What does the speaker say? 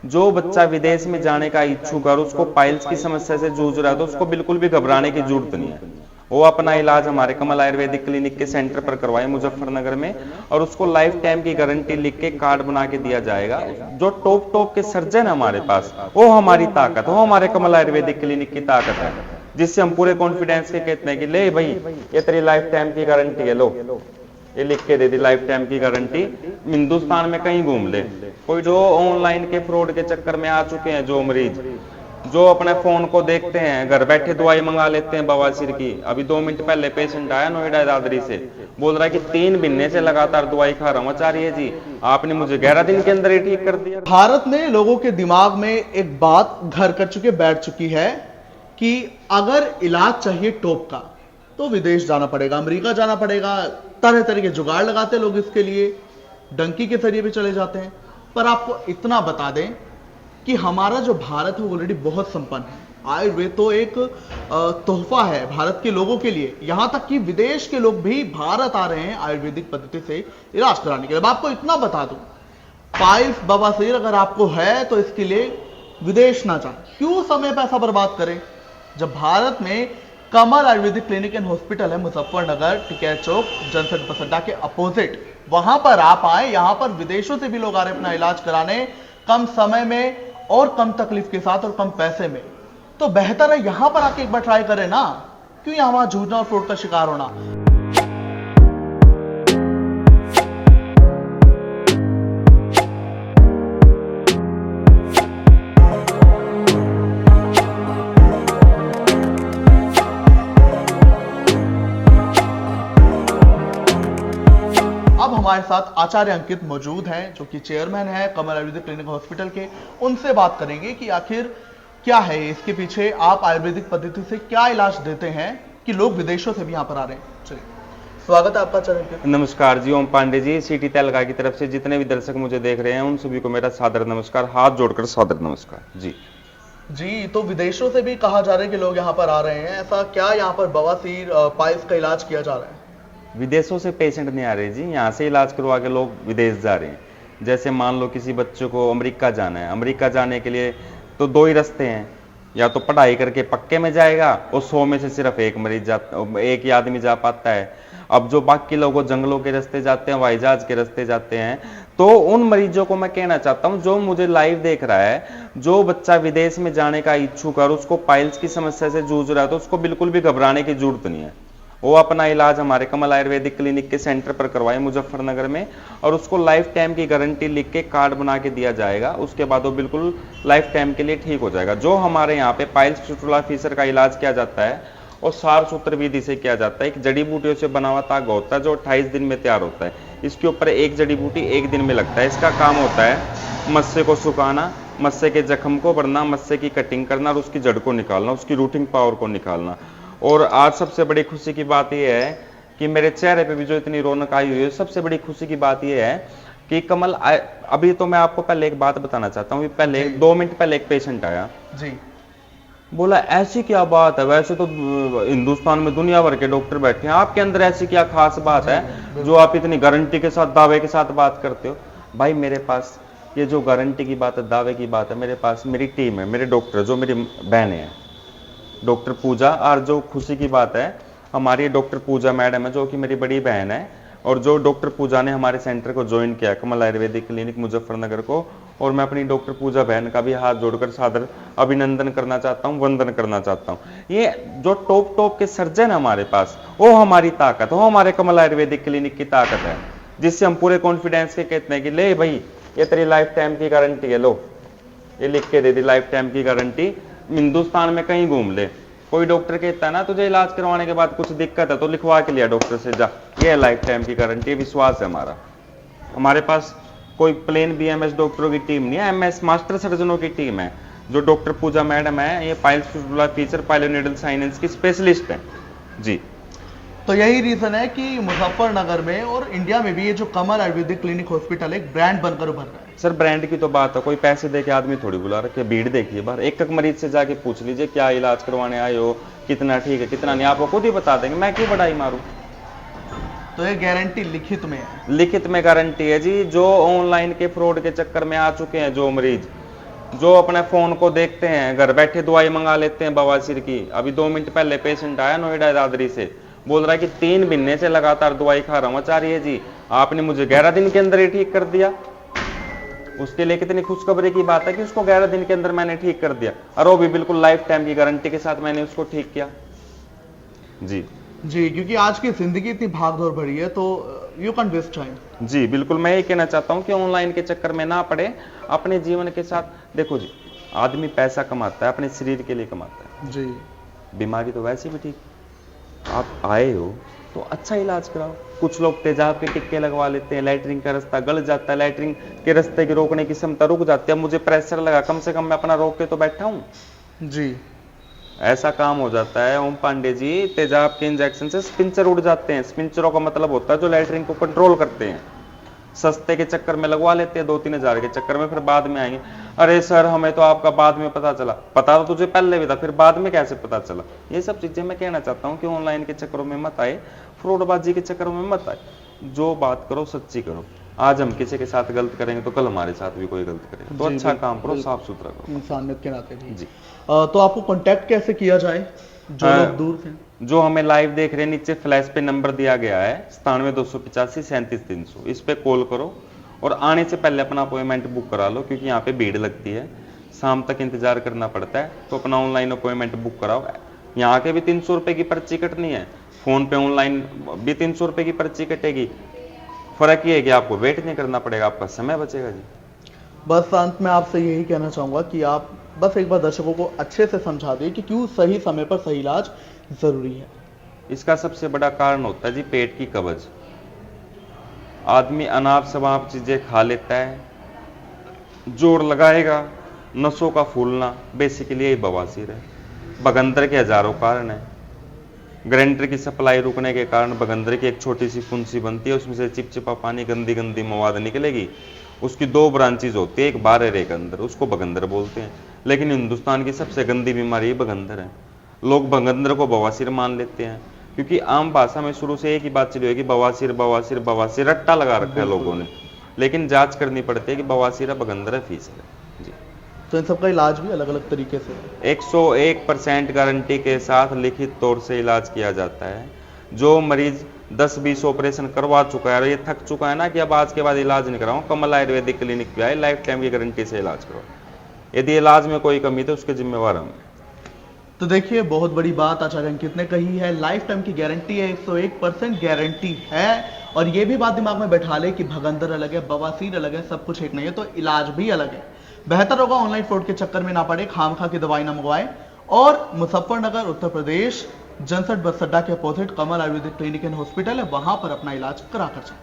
जो बच्चा विदेश में जाने का इच्छुक है और उसको पाइल्स की समस्या से जूझ रहा है तो उसको बिल्कुल भी घबराने की जरूरत नहीं है। वो अपना इलाज हमारे कमल आयुर्वेदिक क्लिनिक के सेंटर पर करवाए मुजफ्फरनगर में, और उसको लाइफ टाइम की गारंटी लिख के कार्ड बना के दिया जाएगा। जो टॉप टॉप के सर्जन है हमारे पास, वो हमारी ताकत, वो हमारे कमल आयुर्वेदिक क्लिनिक की ताकत है, जिससे हम पूरे कॉन्फिडेंस के कहते हैं कि ले भाई ये तेरी लाइफ टाइम की गारंटी है, लो ये लिख के दे दी लाइफ टाइम की गारंटी, हिंदुस्तान में कहीं घूम ले। कोई जो ऑनलाइन के फ्रॉड के चक्कर में आ चुके हैं, जो मरीज जो अपने फोन को देखते हैं, घर बैठे दवाई मंगा लेते हैं बवासीर की। अभी 2 मिनट पहले पेशेंट आया नोएडा दादरी से, बोल रहा है कि 3 महीने से लगातार दवाई खा रहा हूं आचार्य जी, आपने मुझे 11 दिन के अंदर ही ठीक कर दिया। भारत में लोगों के दिमाग में एक बात घर कर चुके बैठ चुकी है कि अगर इलाज चाहिए टॉप का तो विदेश जाना पड़ेगा, अमेरिका जाना पड़ेगा। तरह तरह के जुगाड़ लगाते लोग इसके लिए, डंकी के जरिए भी चले जाते हैं। पर आपको इतना बता दें कि हमारा जो भारत है वो ऑलरेडी बहुत संपन्न है। आयुर्वेद तो एक तोहफा है भारत के लोगों के लिए। यहां तक कि विदेश के लोग भी भारत आ रहे हैं आयुर्वेदिक पद्धति से इलाज कराने के लिए। आपको इतना बता दूं, पाइल्स बवासीर अगर आपको है तो इसके लिए विदेश ना जाए, क्यों समय पैसा बर्बाद करें, जब भारत में कमल आयुर्वेदिक क्लिनिक एंड हॉस्पिटल है मुजफ्फरनगर टिकैत चौक जनसद बस अड्डा के अपोजिट। वहां पर आप आए, यहां पर विदेशों से भी लोग आ रहे हैं अपना इलाज कराने, कम समय में और कम तकलीफ के साथ और कम पैसे में। तो बेहतर है यहां पर आके एक बार ट्राई करें ना, क्यों यहां वहां जूझना और फ्रॉड का शिकार होना। अब हमारे साथ आचार्य अंकित मौजूद हैं, जो कि चेयरमैन है कमल आयुर्वेदिक क्लिनिक हॉस्पिटल के। उनसे बात करेंगे कि आखिर क्या है इसके पीछे, आप आयुर्वेदिक पद्धति से क्या इलाज देते हैं कि लोग विदेशों से भी यहाँ पर आ रहे हैं। चलिए, स्वागत है आपका आचार्य। नमस्कार जी, ओम पांडे जी, सिटी तेलगा की तरफ से जितने भी दर्शक मुझे देख रहे हैं उन सभी को मेरा सादर नमस्कार, हाथ जोड़कर सादर नमस्कार जी। जी, तो विदेशों से भी कहा जा रहा है कि लोग यहाँ पर आ रहे हैं, ऐसा क्या यहाँ पर बवासीर पाइल्स का इलाज किया जा रहा है? विदेशों से पेशेंट नहीं आ रहे जी, यहाँ से इलाज करवा के लोग विदेश जा रहे हैं। जैसे मान लो किसी बच्चे को अमेरिका जाना है, अमेरिका जाने के लिए तो 2 ही रास्ते हैं, या तो पढ़ाई करके पक्के में जाएगा और 100 में से सिर्फ एक ही आदमी जा पाता है। अब जो बाकी लोग जंगलों के रास्ते जाते हैं, हवाई जहाज के रास्ते जाते हैं, तो उन मरीजों को मैं कहना चाहता हूं, जो मुझे लाइव देख रहा है, जो बच्चा विदेश में जाने का इच्छुक है और उसको पाइल्स की समस्या से जूझ रहा है तो उसको बिल्कुल भी घबराने की जरूरत नहीं है। वो अपना इलाज हमारे कमल आयुर्वेदिक क्लिनिक के सेंटर पर करवाए मुजफ्फरनगर में, और उसको लाइफ टाइम की गारंटी लिख के कार्ड बना के दिया जाएगा। उसके बाद वो बिल्कुल लाइफ टाइम के लिए ठीक हो जाएगा। जो हमारे यहाँ पे पाइल्स फिस्टुला फीसर का इलाज किया जाता है और सार सूत्र विधि से किया जाता है। एक जड़ी बूटियों से बना हुआ तागा होता है जो 28 दिन में तैयार होता है। इसके ऊपर एक जड़ी बूटी 1 दिन में लगता है। इसका काम होता है मस्से को सुखाना, मस्से के जख्म को भरना, मस्से की कटिंग करना और उसकी जड़ को निकालना, उसकी रूटिंग पावर को निकालना। और आज सबसे बड़ी खुशी की बात यह है कि मेरे चेहरे पे भी जो इतनी रौनक आई हुई है, सबसे बड़ी खुशी की बात यह है कि कमल अभी तो मैं आपको पहले एक बात बताना चाहता हूँ। पहले 2 मिनट पहले एक पेशेंट आया जी, बोला ऐसी क्या बात है, वैसे तो हिंदुस्तान में दुनिया भर के डॉक्टर बैठे हैं, आपके अंदर ऐसी क्या खास बात है जो आप इतनी गारंटी के साथ, दावे के साथ बात करते हो। भाई मेरे पास ये जो गारंटी की बात है, दावे की बात है, मेरे पास मेरी टीम है, मेरे डॉक्टर जो मेरी बहन है डॉक्टर पूजा। और जो खुशी की बात है, हमारी डॉक्टर पूजा मैडम है जो कि मेरी बड़ी बहन है, और जो डॉक्टर पूजा ने हमारे सेंटर को ज्वाइन किया कमल आयुर्वेदिक क्लिनिक मुजफ्फरनगर को, और मैं अपनी डॉक्टर पूजा बहन का भी हाथ जोड़कर सादर अभिनंदन करना चाहता हूं, वंदन करना चाहता हूं। ये जो टॉप टॉप के सर्जन हमारे पास, वो हमारी ताकत, वो हमारे कमल आयुर्वेदिक क्लिनिक की ताकत है, जिससे हम पूरे कॉन्फिडेंस के कहते हैं कि ले भाई ये तेरी लाइफ टाइम की गारंटी है, लो ये लिख के दे दी लाइफ टाइम की गारंटी, हिंदुस्तान में कहीं घूम ले। कोई डॉक्टर कहता है ना तुझे इलाज करवाने के बाद कुछ दिक्कत है तो लिखवा के लिया डॉक्टर से जा, ये लाइफ टाइम की गारंटी, विश्वास है हमारा। हमारे पास कोई प्लेन बीएमएस डॉक्टरों की टीम नहीं है, एमएस मास्टर सर्जनों की टीम है। जो डॉक्टर पूजा मैडम है, ये पाइल्स फिस्टुला फीचर पाइलोनेडल साइनेंस की स्पेशलिस्ट है जी। तो यही रीजन है कि मुजफ्फरनगर में और इंडिया में भी ये जो कमल आयुर्वेदिक क्लिनिक हॉस्पिटल एक ब्रांड बनकर उभर रहा है। सर ब्रांड की तो बात है, कोई पैसे दे के आदमी थोड़ी बुला रखे, भीड़ देखिए बाहर, एक एक मरीज से जाके पूछ लीजिए क्या इलाज करवाने आए हो, कितना ठीक है कितना नहीं, आपको खुद ही बता देंगे, मैं क्यों बढ़ाई मारूं। तो ये गारंटी लिखित में है? लिखित में गारंटी है जी। जो ऑनलाइन के फ्रॉड के चक्कर में आ चुके हैं जो मरीज, जो अपने फोन को देखते हैं, घर बैठे दवाई मंगा लेते हैं बवासीर की। अभी 2 मिनट पहले पेशेंट आया नोएडा दादरी से, बोल रहा है कि 3 महीने से लगातार दवाई खा रहा हूं आचार्य जी, आपने मुझे 11 दिन के अंदर ही ठीक कर दिया। उसके लिए कितनी खुशखबरी की बात है कि उसको 11 दिन के अंदर मैंने ठीक कर दिया, और वो भी बिल्कुल लाइफ टाइम की गारंटी के साथ मैंने उसको ठीक किया। जी जी, क्योंकि आज की जिंदगी इतनी भाग दौड़ भरी है, तो यू कैन वेस्ट टाइम। जी बिल्कुल, मैं ये कहना चाहता हूं कि ऑनलाइन के चक्कर में ना पड़े, अपने जीवन के साथ। देखो जी, आदमी पैसा कमाता है अपने शरीर के लिए कमाता है जी, बीमारी तो वैसे भी ठीक। आप आए हो तो अच्छा इलाज कराओ। कुछ लोग तेजाब के टिक्के लगवा लेते हैं, लैट्रिन का रास्ता गल जाता है, लैट्रिन के रास्ते की रोकने की क्षमता रुक जाती है। मुझे प्रेशर लगा, कम से कम मैं अपना रोक के तो बैठा हूं। जी, ऐसा काम हो जाता है ओम पांडे जी, तेजाब के इंजेक्शन से स्पिंचर उड़ जाते हैं। स्पिंचरों का मतलब होता है जो लैट्रिन को कंट्रोल करते हैं। सस्ते के चक्कर में लगवा लेते हैं, 2-3 हजार के चक्कर में, फिर बाद में आएंगे अरे सर हमें तो आपका बाद में पता चला। पता तो तुझे पहले भी था, फिर बाद में कैसे पता चला? ये सब चीजें मैं कहना चाहता हूँ कि ऑनलाइन के चक्करों में मत आए, फ्रॉडबाजी के चक्करों में मत आए। जो बात करो सच्ची करो। आज हम किसी के साथ गलत करेंगे तो कल हमारे साथ भी कोई गलत करेगा, तो जी, अच्छा काम करो, साफ सुथरा करो, इंसानियत के नाते भी। जी। तो आपको कांटेक्ट कैसे किया जाए जो लोग दूर थे? जो हमें लाइव देख रहे हैं, नीचे फ्लैश पे नंबर दिया गया है 97 285 37 300, इस पे कॉल करो और आने से पहले अपना अपॉइंटमेंट बुक करा लो, क्योंकि यहाँ पे भीड़ लगती है, शाम तक इंतजार करना पड़ता है। तो अपना ऑनलाइन अपॉइंटमेंट बुक कराओ। यहाँ के भी 300 रुपए की पर्ची कटनी है, फोन पे ऑनलाइन भी 300 रुपए की पर्ची कटेगी। फर्क ये है कि आपको वेट नहीं करना पड़ेगा, आपका समय बचेगा जी। बस अंत में आपसे यही कहना चाहूंगा कि आप बस एक बार दर्शकों को अच्छे से समझा दें कि क्यों सही समय पर सही इलाज जरूरी है। इसका सबसे बड़ा कारण होता है जी पेट की कब्ज। आदमी अनाप शनाप चीजें खा लेता है, जोर लगाएगा, नसों का फूलना, बेसिकली यही बवासीर है। बगंदर के हजारों कारण है। ग्राइंडर की सप्लाई रुकने के कारण बगंदर की एक छोटी सी फुंसी बनती है, उसमें से चिपचिपा पानी, गंदी गंदी मवाद निकलेगी। उसकी 2 ब्रांचेज होती है, एक बाहर है एक अंदर, उसको बगंदर बोलते हैं। लेकिन हिंदुस्तान की सबसे गंदी बीमारी बगंदर है। लोग बगंदर को बवासीर मान लेते हैं, क्योंकि आम भाषा में शुरू से एक ही बात चली होगी, बवासीर बवासीर बवासीर, रट्टा लगा रखा है लोगों ने। लेकिन जांच करनी पड़ती है कि बवासीर है, बगंदर है, फीस है जी। तो इन सबका इलाज भी अलग अलग तरीके से 101% गारंटी के साथ लिखित तौर से इलाज किया जाता है। जो मरीज 10-20 ऑपरेशन करवा चुका है और ये थक चुका है ना कि अब आज के बाद इलाज नहीं कराऊं, कमल आयुर्वेदिक क्लिनिक पे आए, लाइफ टाइम की गारंटी से इलाज करो। यदि इलाज में कोई कमी तो उसके जिम्मेवार हम। तो देखिए, बहुत बड़ी बात आचार्य अंकित ने कही है, लाइफ टाइम की गारंटी है, 101% गारंटी है। और ये भी बात दिमाग में बैठा ले कि भगंदर अलग है, बवासीर अलग है, सब कुछ एक नहीं है, तो इलाज भी अलग है। बेहतर होगा ऑनलाइन फ्रॉड के चक्कर में ना पड़े, खामखा की दवाई ना मंगवाएं। और मुजफ्फरनगर उत्तर प्रदेश जनसठ बस अड्डा के opposite Kamal Ayurvedic clinic and hospital है, वहां पर अपना इलाज करा कर जाए।